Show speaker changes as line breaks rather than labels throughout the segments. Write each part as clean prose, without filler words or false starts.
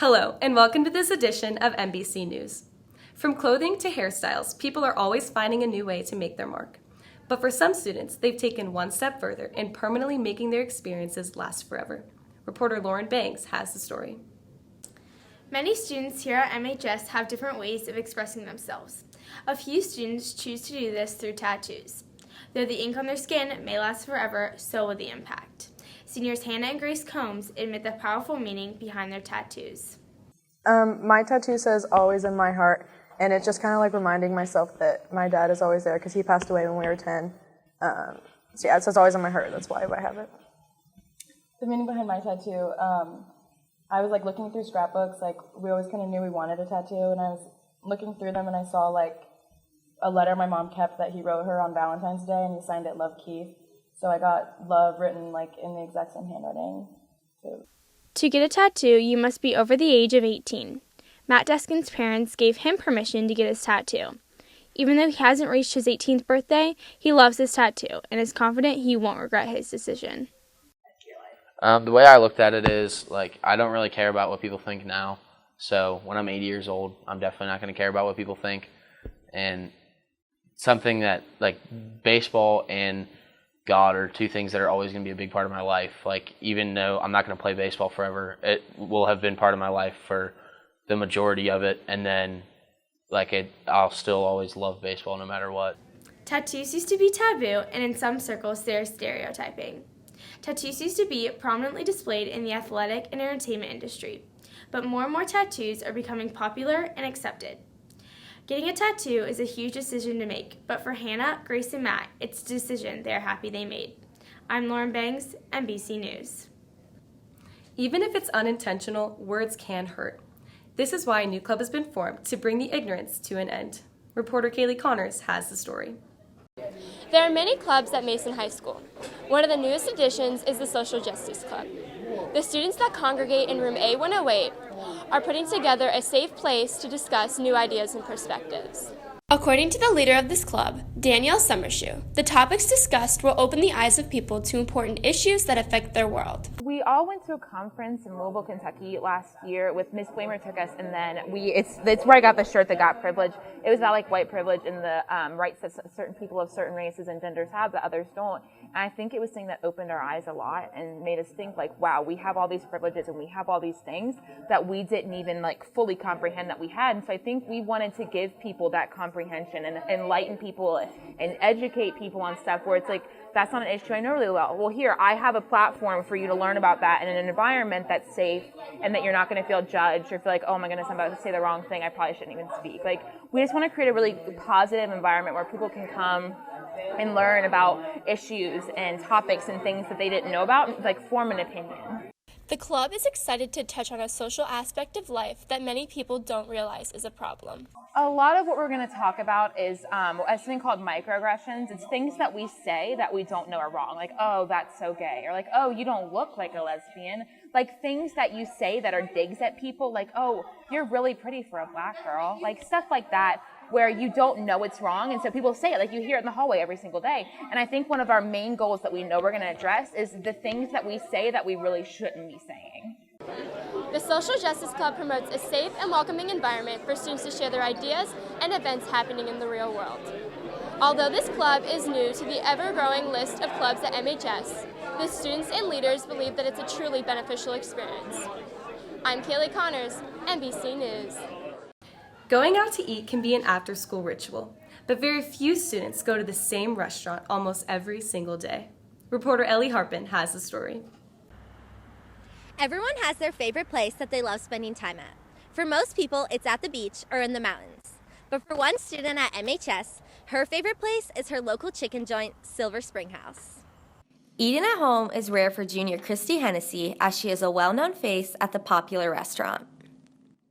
Hello, and welcome to this edition of MBC News. From clothing to hairstyles, people are always finding a new way to make their mark. But for some students, they've taken one step further in permanently making their experiences last forever. Reporter Lauren Banks has the story.
Many students here at MHS have different ways of expressing themselves. A few students choose to do this through tattoos. Though the ink on their skin may last forever, so will the impact. Seniors Hannah and Grace Combs admit the powerful meaning behind their tattoos.
My tattoo says always in my heart, and it's just kind of like reminding myself that my dad is always there because he passed away when we were 10. So yeah, it says always in my heart. That's why I have it.
The meaning behind my tattoo, I was looking through scrapbooks. We always kind of knew we wanted a tattoo, and I was looking through them and I saw a letter my mom kept that he wrote her on Valentine's Day, and he signed it Love Keith. So I got love written in the exact same handwriting.
To get a tattoo, you must be over the age of 18. Matt Deskin's parents gave him permission to get his tattoo. Even though he hasn't reached his 18th birthday, he loves his tattoo and is confident he won't regret his decision.
The way I looked at it is, I don't really care about what people think now. So when I'm 80 years old, I'm definitely not going to care about what people think. And something that, baseball and God are two things that are always going to be a big part of my life. Even though I'm not going to play baseball forever, it will have been part of my life for the majority of it. And then, I'll still always love baseball no matter what.
Tattoos used to be taboo, and in some circles, they're stereotyping. Tattoos used to be prominently displayed in the athletic and entertainment industry, but more and more tattoos are becoming popular and accepted. Getting a tattoo is a huge decision to make, but for Hannah, Grace, and Matt, it's a decision they're happy they made. I'm Lauren Banks, MBC News.
Even if it's unintentional, words can hurt. This is why a new club has been formed to bring the ignorance to an end. Reporter Kaylee Connors has the story.
There are many clubs at Mason High School. One of the newest additions is the Social Justice Club. The students that congregate in room A108 are putting together a safe place to discuss new ideas and perspectives. According to the leader of this club, Danielle Summershoe, the topics discussed will open the eyes of people to important issues that affect their world.
We all went to a conference in Louisville, Kentucky last year with Miss Flamer took us, and then it's where I got the shirt that got privilege. It was about white privilege and the rights that certain people of certain races and genders have that others don't. And I think it was something that opened our eyes a lot and made us think wow, we have all these privileges and we have all these things that we didn't even fully comprehend that we had. And so I think we wanted to give people that comprehension and enlighten people and educate people on stuff where it's that's not an issue I know really well. Well, here, I have a platform for you to learn about that in an environment that's safe and that you're not going to feel judged or feel oh my goodness, I'm about to say the wrong thing, I probably shouldn't even speak. We just want to create a really positive environment where people can come and learn about issues and topics and things that they didn't know about and form an opinion.
The club is excited to touch on a social aspect of life that many people don't realize is a problem.
A lot of what we're going to talk about is something called microaggressions. It's things that we say that we don't know are wrong. Oh, that's so gay. Or oh, you don't look like a lesbian. Things that you say that are digs at people. Oh, you're really pretty for a black girl. Stuff like that where you don't know it's wrong. And so people say it. You hear it in the hallway every single day. And I think one of our main goals that we know we're going to address is the things that we say that we really shouldn't be saying.
The Social Justice Club promotes a safe and welcoming environment for students to share their ideas and events happening in the real world. Although this club is new to the ever-growing list of clubs at MHS, the students and leaders believe that it's a truly beneficial experience. I'm Kaylee Connors, MBC News.
Going out to eat can be an after-school ritual, but very few students go to the same restaurant almost every single day. Reporter Ellie Harpin has the story.
Everyone has their favorite place that they love spending time at. For most people, it's at the beach or in the mountains. But for one student at MHS, her favorite place is her local chicken joint, Silver Spring House.
Eating at home is rare for junior Christy Hennessy, as she is a well-known face at the popular restaurant.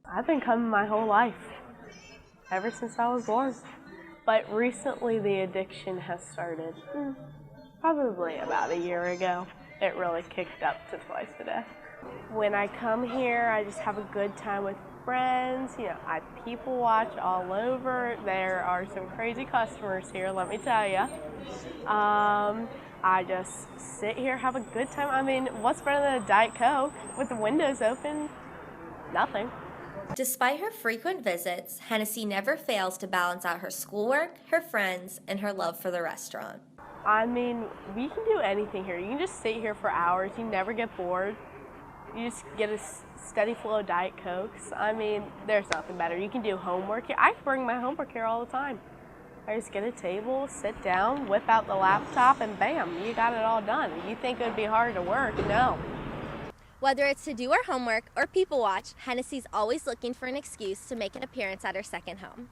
I've been coming my whole life, ever since I was born. But recently the addiction has started, probably about a year ago. It really kicked up to twice a day. When I come here, I just have a good time with friends. I people watch all over. There are some crazy customers here, let me tell you. I just sit here, have a good time. I mean, what's better than a Diet Coke with the windows open? Nothing.
Despite her frequent visits, Hennessy never fails to balance out her schoolwork, her friends, and her love for the restaurant.
I mean, we can do anything here. You can just sit here for hours. You never get bored. You just get a steady flow of Diet Cokes. I mean, there's nothing better. You can do homework here. I bring my homework here all the time. I just get a table, sit down, whip out the laptop, and bam, you got it all done. You think it would be hard to work? No.
Whether it's to do her homework or people watch, Hennessy's always looking for an excuse to make an appearance at her second home.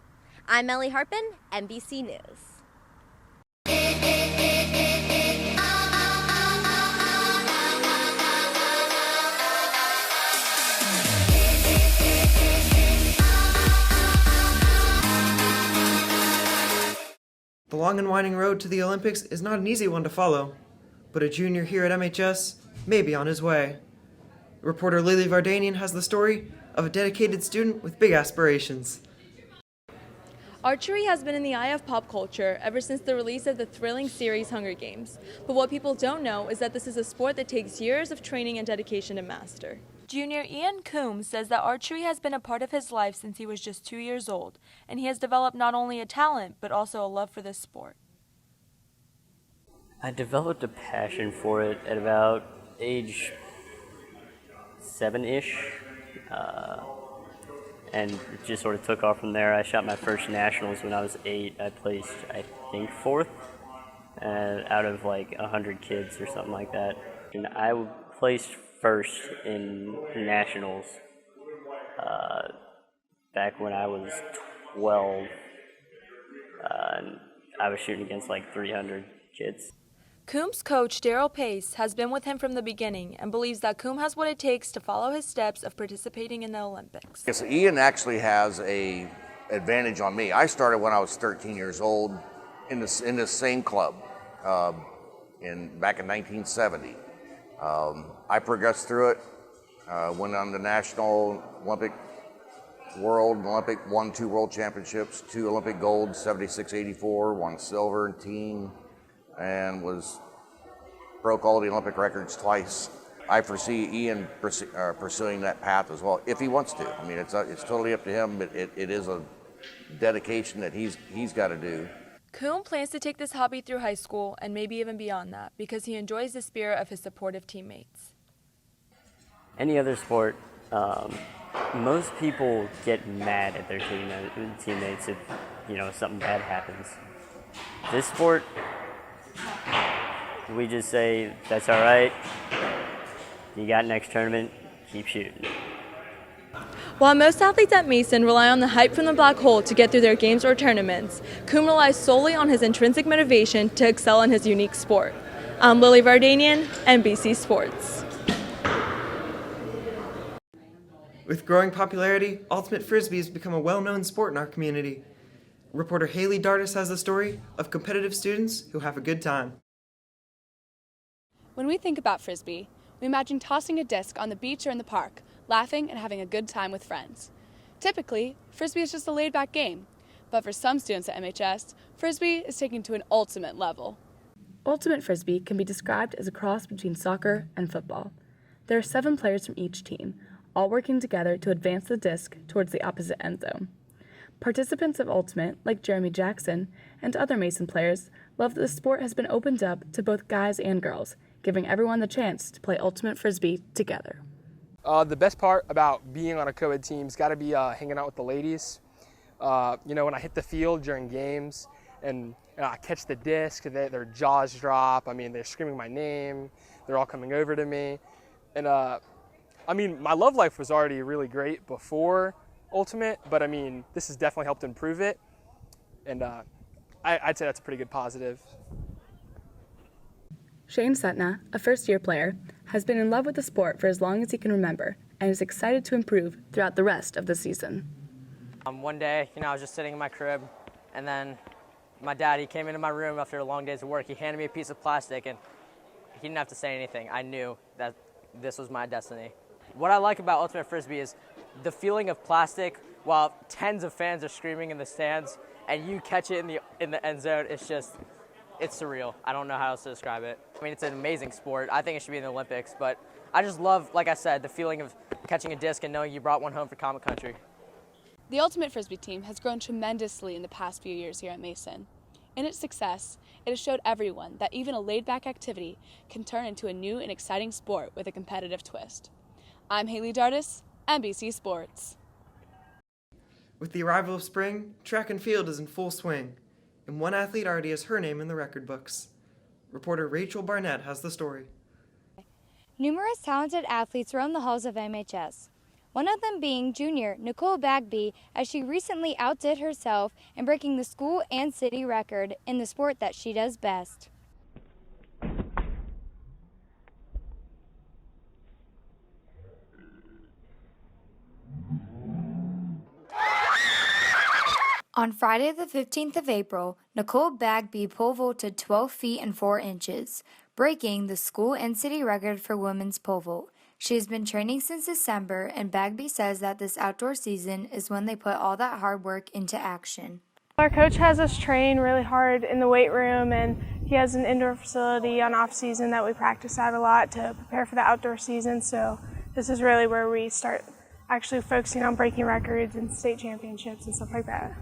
I'm Ellie Harpin, MBC News.
The long and winding road to the Olympics is not an easy one to follow, but a junior here at MHS may be on his way. Reporter Lily Vardanian has the story of a dedicated student with big aspirations.
Archery has been in the eye of pop culture ever since the release of the thrilling series Hunger Games. But what people don't know is that this is a sport that takes years of training and dedication to master. Junior Ian Coombs says that archery has been a part of his life since he was just 2 years old, and he has developed not only a talent, but also a love for this sport.
I developed a passion for it at about age 7-ish, and it just sort of took off from there. I shot my first nationals when I was 8. I placed, I think, 4th out of like 100 kids or something like that. And I placed first in nationals back when I was 12. And I was shooting against like 300 kids.
Coombs' coach, Daryl Pace, has been with him from the beginning and believes that Coombs has what it takes to follow his steps of participating in the Olympics.
Yes, Ian actually has a advantage on me. I started when I was 13 years old in this same club back in 1970. I progressed through it, went on the National Olympic, won 2 world championships, 2 Olympic golds, 76, 84, won silver in teen, and broke all the Olympic records twice. I foresee Ian pursuing that path as well, if he wants to. I mean, it's totally up to him, but it is a dedication that he's got to do.
Coombs plans to take this hobby through high school and maybe even beyond that because he enjoys the spirit of his supportive teammates.
Any other sport, most people get mad at their teammates if something bad happens. This sport, we just say, that's all right, you got next tournament, keep shooting.
While most athletes at Mason rely on the hype from the black hole to get through their games or tournaments, Coombs relies solely on his intrinsic motivation to excel in his unique sport. I'm Lily Vardanian, NBC Sports.
With growing popularity, ultimate frisbee has become a well-known sport in our community. Reporter Haley Dardis has the story of competitive students who have a good time.
When we think about frisbee, we imagine tossing a disc on the beach or in the park, laughing and having a good time with friends. Typically, frisbee is just a laid-back game, but for some students at MHS, frisbee is taken to an ultimate level.
Ultimate frisbee can be described as a cross between soccer and football. There are 7 players from each team, all working together to advance the disc towards the opposite end zone. Participants of Ultimate, like Jeremy Jackson and other Mason players, love that the sport has been opened up to both guys and girls, giving everyone the chance to play ultimate frisbee together.
The best part about being on a co-ed team's got to be hanging out with the ladies. When I hit the field during games and I catch the disc, their jaws drop. I mean, they're screaming my name. They're all coming over to me. And my love life was already really great before Ultimate, but this has definitely helped improve it. And I'd say that's a pretty good positive.
Shane Setna, a first-year player, has been in love with the sport for as long as he can remember and is excited to improve throughout the rest of the season.
One day, I was just sitting in my crib, and then my dad, he came into my room after a long day's of work. He handed me a piece of plastic, and he didn't have to say anything. I knew that this was my destiny. What I like about Ultimate Frisbee is the feeling of plastic while tens of fans are screaming in the stands, and you catch it in the end zone. It's surreal. I don't know how else to describe it. It's an amazing sport. I think it should be in the Olympics, but I just love, like I said, the feeling of catching a disc and knowing you brought one home for Comet Country.
The Ultimate Frisbee team has grown tremendously in the past few years here at Mason. In its success, it has showed everyone that even a laid-back activity can turn into a new and exciting sport with a competitive twist. I'm Haley Dardis, MBC Sports.
With the arrival of spring, track and field is in full swing, and one athlete already has her name in the record books. Reporter Rachel Barnett has the story.
Numerous talented athletes roam the halls of MHS. One of them being junior Nicole Bagby, as she recently outdid herself in breaking the school and city record in the sport that she does best. On Friday the 15th of April, Nicole Bagby pole vaulted 12 feet and 4 inches, breaking the school and city record for women's pole vault. She has been training since December, and Bagby says that this outdoor season is when they put all that hard work into action.
Our coach has us train really hard in the weight room, and he has an indoor facility on off season that we practice at a lot to prepare for the outdoor season. So this is really where we start actually focusing on breaking records and state championships and stuff like that.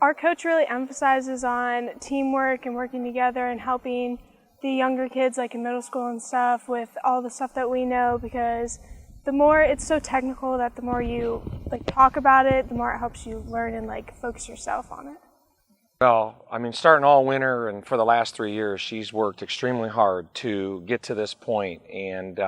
Our coach really emphasizes on teamwork and working together and helping the younger kids, like in middle school and stuff, with all the stuff that we know, because the more it's so technical that the more you talk about it, the more it helps you learn and focus yourself on it.
Well, I mean, starting all winter and for the last 3 years, she's worked extremely hard to get to this point, and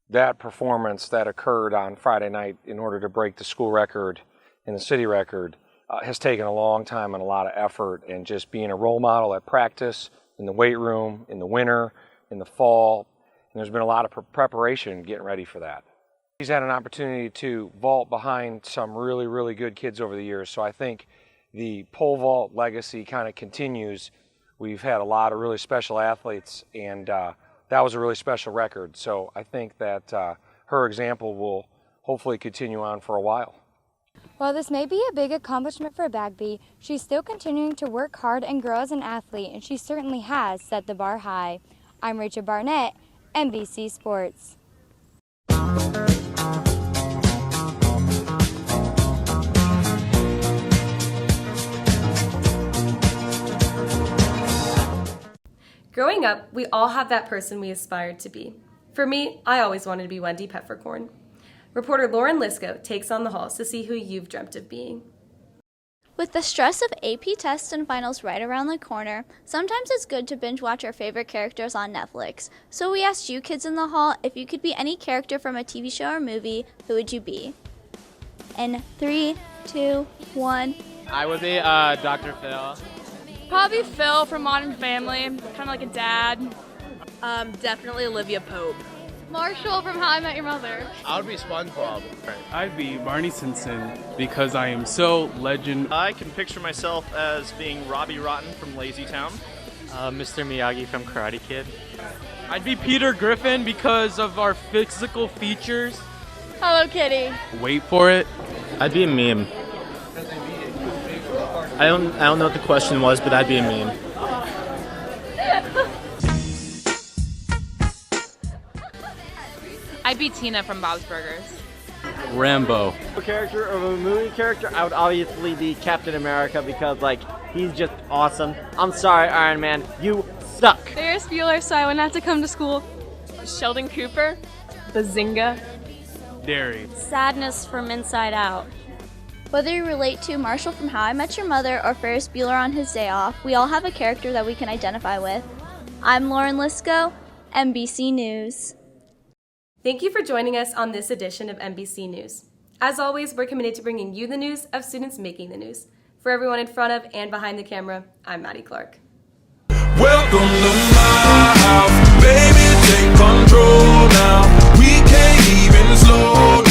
that performance that occurred on Friday night in order to break the school record and the city record has taken a long time and a lot of effort, and just being a role model at practice, in the weight room, in the winter, in the fall, and there's been a lot of preparation getting ready for that. She's had an opportunity to vault behind some really, really good kids over the years, so I think the pole vault legacy kind of continues. We've had a lot of really special athletes, and that was a really special record, so I think that her example will hopefully continue on for a while.
While this may be a big accomplishment for Bagby, she's still continuing to work hard and grow as an athlete, and she certainly has set the bar high. I'm Rachel Barnett, MBC Sports.
Growing up, we all have that person we aspired to be. For me, I always wanted to be Wendy Peppercorn. Reporter Lauren Lisco takes on the halls to see who you've dreamt of being.
With the stress of AP tests and finals right around the corner, sometimes it's good to binge watch our favorite characters on Netflix. So we asked you kids in the hall, if you could be any character from a TV show or movie, who would you be? In 3, 2, 1.
I would be Dr. Phil.
Probably Phil from Modern Family, kind of like a dad.
Definitely Olivia Pope.
Marshall from How I Met Your Mother.
I would be SpongeBob.
I'd be Barney Simpson because I am so legend.
I can picture myself as being Robbie Rotten from Lazy Town.
Mr. Miyagi from Karate Kid.
I'd be Peter Griffin because of our physical features.
Hello Kitty.
Wait for it.
I'd be a meme. I don't know what the question was, but I'd be a meme.
I'd be Tina from Bob's Burgers.
Rambo.
A character of a movie character, I would obviously be Captain America because, he's just awesome. I'm sorry, Iron Man, you suck.
Ferris Bueller, so I wouldn't have to come to school. Sheldon Cooper. Bazinga.
Derry.
Sadness from Inside Out. Whether you relate to Marshall from How I Met Your Mother or Ferris Bueller on his day off, we all have a character that we can identify with. I'm Lauren Lisco, MBC News.
Thank you for joining us on this edition of MBC News. As always, we're committed to bringing you the news of students making the news. For everyone in front of and behind the camera, I'm Maddie Clark.
Welcome to my house, baby, take control now. We can't even slow down.